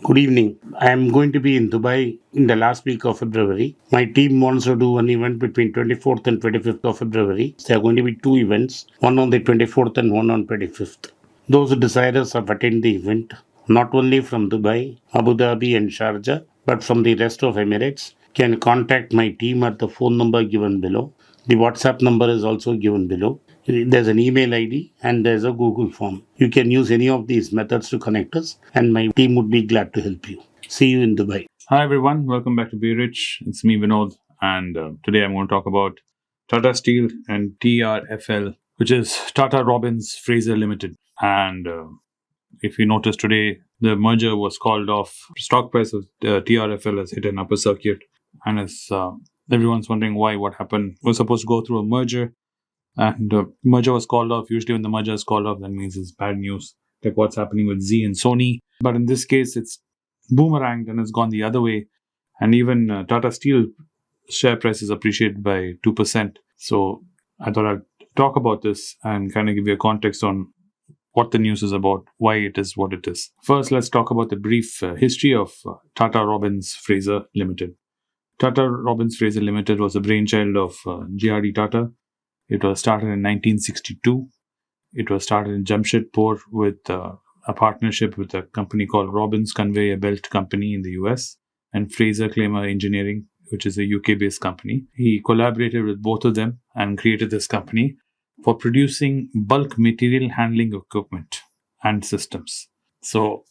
Good evening. I am going to be in Dubai in the last week of February. My team wants to do an event between 24th and 25th of February. There are going to be two events, one on the 24th and one on 25th. Those desirous of attend the event, not only from Dubai, Abu Dhabi and Sharjah, but from the rest of Emirates, can contact my team at the phone number given below. The WhatsApp number is also given below. There's an email ID and there's a Google form. You can use any of these methods to connect us, and my team would be glad to help you. See you in Dubai. Hi everyone, welcome back to Be Rich. It's me Vinod, and today I'm going to talk about Tata Steel and TRFL, which is Tata Robbins Fraser Limited. And if you notice today, the merger was called off. Stock price of TRFL has hit an upper circuit, and it's everyone's wondering why. What happened? We're supposed to go through a merger, and merger was called off. Usually, when the merger is called off, that means it's bad news, like what's happening with Z and Sony. But in this case, it's boomeranged and has gone the other way. And even Tata Steel share price is appreciated by 2%. So I thought I'd talk about this and kind of give you a context on what the news is about, why it is what it is. First, let's talk about the brief history of Tata Robbins Fraser Limited. Tata Robbins Fraser Limited was a brainchild of G.R.D. Tata. It was started in 1962. It was started in Jamshedpur with a partnership with a company called Robbins Conveyor Belt Company in the US and Fraser Claimer Engineering, which is a UK-based company. He collaborated with both of them and created this company for producing bulk material handling equipment and systems. So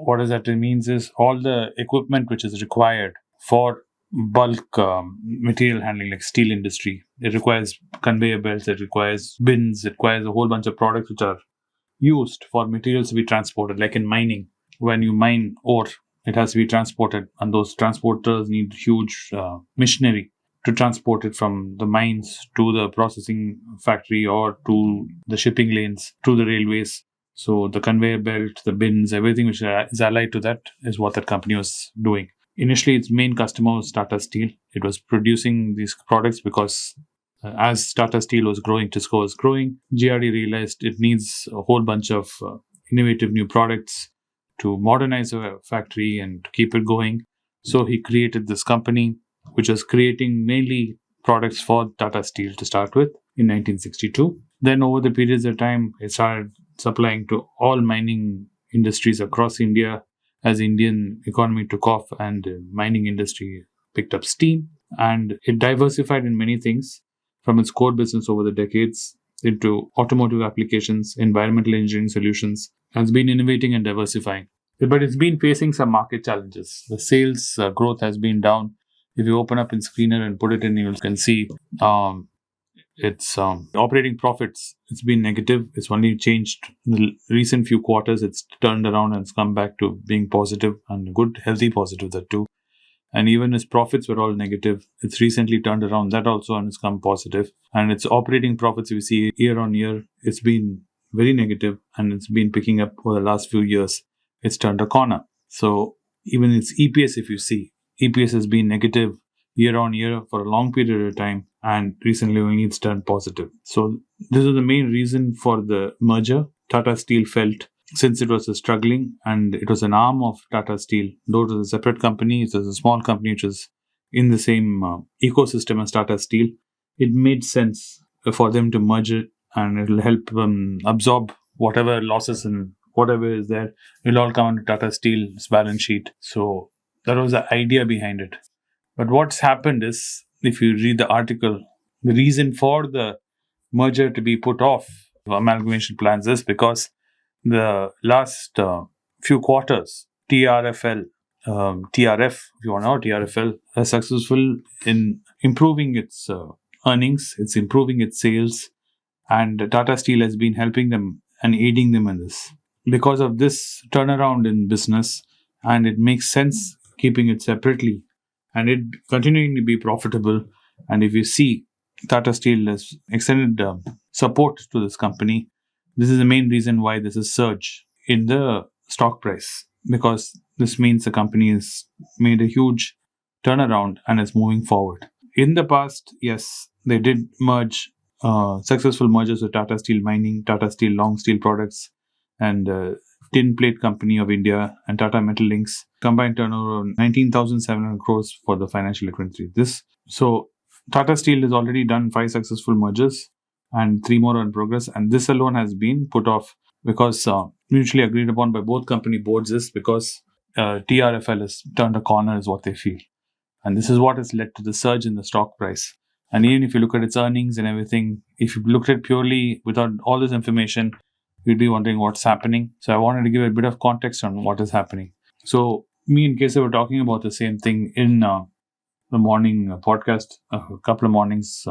what does that means is all the equipment which is required for bulk material handling, like steel industry. It requires conveyor belts, it requires bins, it requires a whole bunch of products which are used for materials to be transported. Like in mining, when you mine ore, it has to be transported, and those transporters need huge machinery to transport it from the mines to the processing factory or to the shipping lanes, to the railways. So the conveyor belt, the bins, everything which is allied to that is what that company was doing. Initially, its main customer was Tata Steel. It was producing these products because as Tata Steel was growing, Tisco was growing, GRD realized it needs a whole bunch of innovative new products to modernize the factory and to keep it going. So he created this company, which was creating mainly products for Tata Steel to start with in 1962. Then over the periods of time, it started supplying to all mining industries across India as Indian economy took off and the mining industry picked up steam. And it diversified in many things from its core business over the decades into automotive applications, environmental engineering solutions, and it's been innovating and diversifying. But it's been facing some market challenges. The sales growth has been down. If you open up in Screener and put it in, you can see its operating profits. It's been negative. It's only changed in the recent few quarters. It's turned around and it's come back to being positive, and good, healthy positive that too. And even its profits were all negative. It's recently turned around that also, and it's come positive. And its operating profits, we see year on year, it's been very negative, and it's been picking up over the last few years. It's turned a corner. So even its EPS, if you see, EPS has been negative year on year for a long period of time, and recently only it's turned positive. So this is the main reason for the merger. Tata Steel felt, since it was struggling and it was an arm of Tata Steel, though it was a separate company, it was a small company which was in the same ecosystem as Tata Steel, it made sense for them to merge it, and it will help absorb whatever losses and whatever is there. It will all come onto Tata Steel's balance sheet. So that was the idea behind it. But what's happened is, if you read the article, the reason for the merger to be put off amalgamation plans is because the last few quarters, TRF, if you want to know, TRFL is successful in improving its earnings, it's improving its sales, and Tata Steel has been helping them and aiding them in this. Because of this turnaround in business, and it makes sense keeping it separately and it continuing to be profitable. And if you see, Tata Steel has extended support to this company. This is the main reason why there's a surge in the stock price, because this means the company has made a huge turnaround and is moving forward. In the past, yes, they did merge successful mergers with Tata Steel Mining, Tata Steel Long Steel Products, and Tin Plate Company of India, and Tata Metal Links, combined turnover of 19,700 crores for the financial year 23. So Tata Steel has already done 5 successful mergers and 3 more are in progress, and this alone has been put off because mutually agreed upon by both company boards is because TRFL has turned a corner, is what they feel. And this is what has led to the surge in the stock price. And even if you look at its earnings and everything, if you looked at it purely without all this information, you'd be wondering what's happening. So I wanted to give a bit of context on what is happening. So me and Keshav were talking about the same thing in the morning podcast a couple of mornings.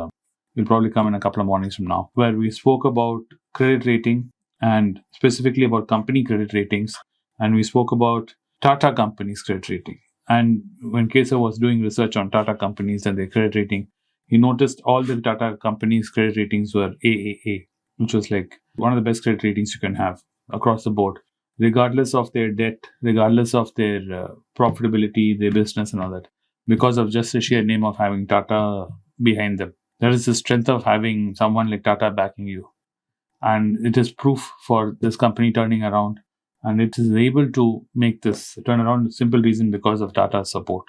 Will probably come in a couple of mornings from now, where we spoke about credit rating and specifically about company credit ratings, and we spoke about Tata companies' credit rating. And when Keshav was doing research on Tata companies and their credit rating, he noticed all the Tata companies' credit ratings were AAA, which was like one of the best credit ratings you can have across the board, regardless of their debt, regardless of their profitability, their business, and all that, because of just the sheer name of having Tata behind them. There is the strength of having someone like Tata backing you. And it is proof for this company turning around. And it is able to make this turnaround. Simple reason because of Tata's support.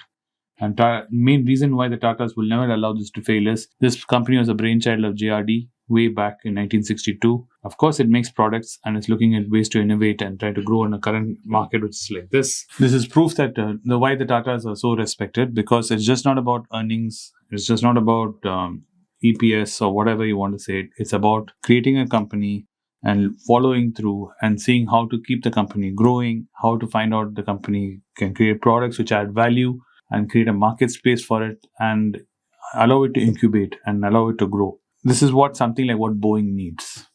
And main reason why the Tatas will never allow this to fail is this company was a brainchild of JRD way back in 1962. Of course, it makes products and it's looking at ways to innovate and try to grow in a current market which is like this. This is proof that why the Tatas are so respected, because it's just not about earnings. It's just not about EPS or whatever you want to say. It's about creating a company and following through and seeing how to keep the company growing, how to find out the company can create products which add value and create a market space for it and allow it to incubate and allow it to grow. This is something like what Boeing needs.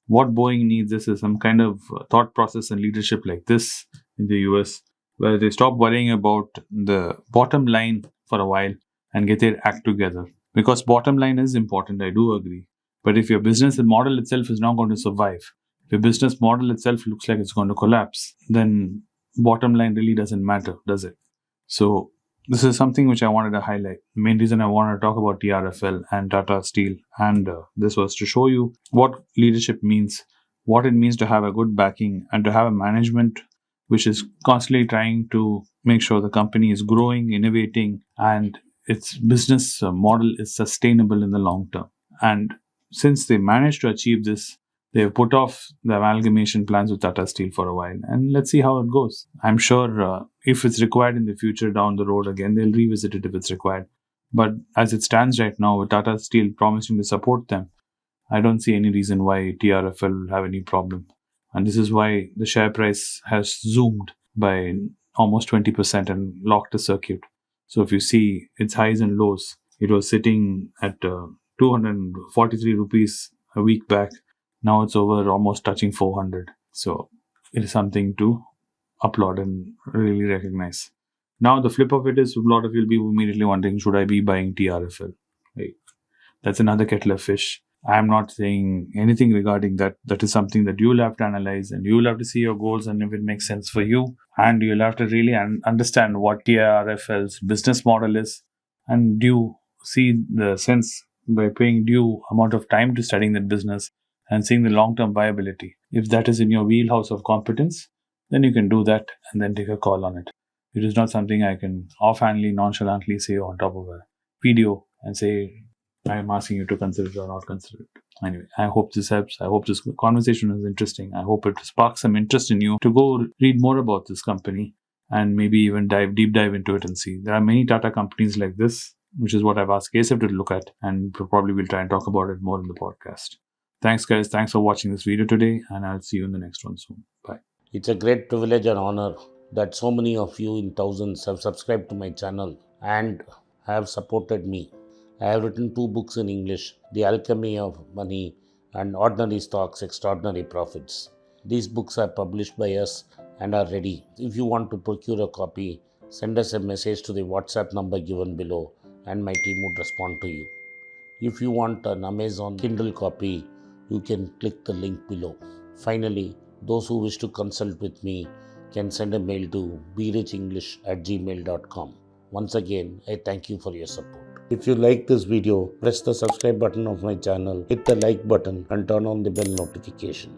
What Boeing needs is some kind of thought process and leadership like this in the US, where they stop worrying about the bottom line for a while and get their act together. Because bottom line is important, I do agree. But if your business model itself is not going to survive, if your business model itself looks like it's going to collapse, then bottom line really doesn't matter, does it? So this is something which I wanted to highlight. The main reason I wanted to talk about TRFL and Tata Steel, and this was to show you what leadership means, what it means to have a good backing and to have a management which is constantly trying to make sure the company is growing, innovating, and its business model is sustainable in the long term. And since they managed to achieve this, they've put off the amalgamation plans with Tata Steel for a while, and let's see how it goes. I'm sure if it's required in the future down the road again, they'll revisit it if it's required. But as it stands right now, with Tata Steel promising to support them, I don't see any reason why TRFL will have any problem. And this is why the share price has zoomed by almost 20% and locked the circuit. So if you see its highs and lows, it was sitting at 243 rupees a week back. Now it's over almost touching 400. So it is something to applaud and really recognize. Now the flip of it is a lot of you will be immediately wondering, should I be buying TRFL? Right. That's another kettle of fish. I am not saying anything regarding that. That is something that you will have to analyze and you will have to see your goals and if it makes sense for you. And you'll have to really understand what TRFL's business model is. And do you see the sense by paying due amount of time to studying that business and seeing the long-term viability. If that is in your wheelhouse of competence, then you can do that and then take a call on it. It is not something I can offhandly, nonchalantly say on top of a video and say, I am asking you to consider it or not consider it. Anyway, I hope this helps. I hope this conversation is interesting. I hope it sparks some interest in you to go read more about this company and maybe even deep dive into it and see. There are many Tata companies like this, which is what I've asked Keshav to look at, and probably we'll try and talk about it more in the podcast. Thanks, guys. Thanks for watching this video today, and I'll see you in the next one soon. Bye. It's a great privilege and honor that so many of you in thousands have subscribed to my channel and have supported me. I have written 2 books in English, The Alchemy of Money and Ordinary Stocks, Extraordinary Profits. These books are published by us and are ready. If you want to procure a copy, send us a message to the WhatsApp number given below and my team would respond to you. If you want an Amazon Kindle copy, you can click the link below. Finally, those who wish to consult with me can send a mail to berichenglish@gmail.com. Once again, I thank you for your support. If you like this video, press the subscribe button of my channel, hit the like button and turn on the bell notification.